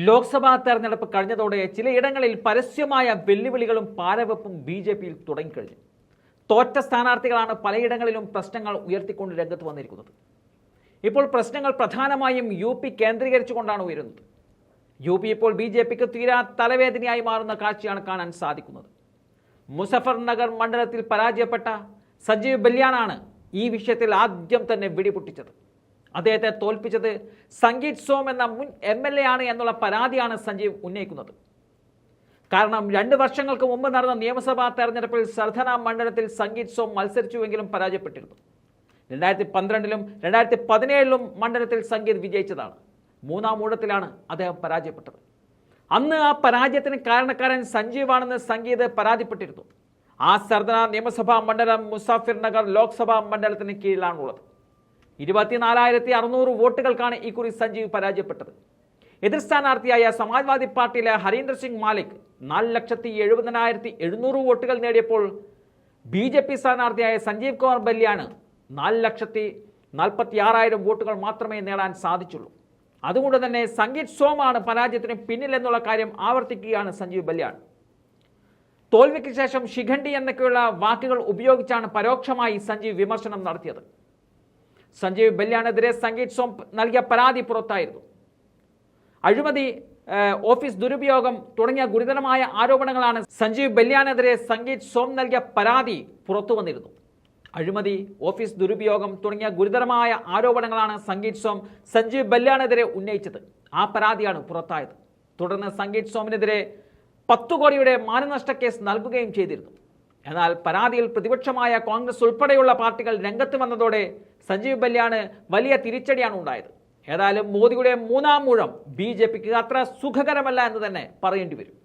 ലോക്സഭാ തെരഞ്ഞെടുപ്പ് കഴിഞ്ഞതോടെ ചിലയിടങ്ങളിൽ പരസ്യമായ വെല്ലുവിളികളും പാരവെപ്പും ബി.ജെ.പിയിൽ തുടങ്ങിക്കഴിഞ്ഞു. തോറ്റ സ്ഥാനാർത്ഥികളാണ് പലയിടങ്ങളിലും പ്രശ്നങ്ങൾ ഉയർത്തിക്കൊണ്ട് രംഗത്ത് വന്നിരിക്കുന്നത്. ഇപ്പോൾ പ്രശ്നങ്ങൾ പ്രധാനമായും യു.പി കേന്ദ്രീകരിച്ചുകൊണ്ടാണ് ഉയരുന്നത്. യു.പി ഇപ്പോൾ ബി.ജെ.പിക്ക് തീരാ തലവേദനയായി മാറുന്ന കാഴ്ചയാണ് കാണാൻ സാധിക്കുന്നത്. മുസഫർ നഗർ മണ്ഡലത്തിൽ പരാജയപ്പെട്ട സഞ്ജീവ് ബല്യാനാണ് ഈ വിഷയത്തിൽ ആദ്യം തന്നെ വെടിപൊട്ടിച്ചത്. അദ്ദേഹത്തെ തോൽപ്പിച്ചത് സംഗീത് സോം എന്ന മുൻ MLA ആണ് എന്നുള്ള പരാതിയാണ് സഞ്ജീവ് ഉന്നയിക്കുന്നത്. കാരണം 2 വർഷങ്ങൾക്ക് മുമ്പ് നടന്ന നിയമസഭാ തെരഞ്ഞെടുപ്പിൽ സർധന മണ്ഡലത്തിൽ സംഗീത് സോം മത്സരിച്ചുവെങ്കിലും പരാജയപ്പെട്ടിരുന്നു. 2012ലും 2017ലും മണ്ഡലത്തിൽ സംഗീത് വിജയിച്ചതാണ്. 3ാം ഊഴത്തിലാണ് അദ്ദേഹം പരാജയപ്പെട്ടത്. അന്ന് ആ പരാജയത്തിന് കാരണക്കാരൻ സഞ്ജീവാണെന്ന് സംഗീത് പരാതിപ്പെട്ടിരുന്നു. ആ സർധന നിയമസഭാ മണ്ഡലം മുസാഫിർ നഗർ ലോക്സഭാ മണ്ഡലത്തിന് കീഴിലാണുള്ളത്. 24,600 വോട്ടുകൾക്കാണ് ഇക്കുറി സഞ്ജീവ് പരാജയപ്പെട്ടത്. എതിർ സ്ഥാനാർത്ഥിയായ സമാജ്വാദി പാർട്ടിയിലെ ഹരീന്ദർ സിംഗ് മാലിക് 4,70,700 വോട്ടുകൾ നേടിയപ്പോൾ ബി.ജെ.പി സ്ഥാനാർത്ഥിയായ സഞ്ജീവ് കുമാർ ബല്യാന് 4,46,000 വോട്ടുകൾ മാത്രമേ നേടാൻ സാധിച്ചുള്ളൂ. അതുകൊണ്ട് തന്നെ സംഗീത് സോമാണ് പരാജയത്തിന് പിന്നിലെന്നുള്ള കാര്യം ആവർത്തിക്കുകയാണ് സഞ്ജീവ് ബല്യാൻ. തോൽവിക്ക് ശേഷം ശിഖണ്ഡി എന്നൊക്കെയുള്ള വാക്കുകൾ ഉപയോഗിച്ചാണ് പരോക്ഷമായി സഞ്ജീവ് വിമർശനം നടത്തിയത്. സഞ്ജീവ് ബല്യാനെതിരെ സംഗീത് സോം നൽകിയ പരാതി പുറത്തായിരുന്നു. അഴിമതി, ഓഫീസ് ദുരുപയോഗം തുടങ്ങിയ ഗുരുതരമായ ആരോപണങ്ങളാണ് സഞ്ജീവ് ബല്യാനെതിരെ സംഗീത് സോം നൽകിയ പരാതി പുറത്തു വന്നിരുന്നു. അഴിമതി, ഓഫീസ് ദുരുപയോഗം തുടങ്ങിയ ഗുരുതരമായ ആരോപണങ്ങളാണ് സംഗീത് സോം സഞ്ജീവ് ബല്യാനെതിരെ ഉന്നയിച്ചത്. ആ പരാതിയാണ് പുറത്തായത്. തുടർന്ന് സംഗീത് സോമിനെതിരെ 10 കോടിയുടെ മാനനഷ്ട കേസ് നൽകുകയും ചെയ്തിരുന്നു. എന്നാൽ പരാതിയിൽ പ്രതിപക്ഷമായ കോൺഗ്രസ് ഉൾപ്പെടെയുള്ള പാർട്ടികൾ രംഗത്ത് വന്നതോടെ സഞ്ജീവ് ബല്യാന് വലിയ തിരിച്ചടിയാണ് ഉണ്ടായത്. ഏതായാലും മോദിയുടെ 3ാം ഊഴം ബി.ജെ.പിക്ക് അത്ര സുഖകരമല്ല എന്ന് തന്നെ പറയേണ്ടി വരും.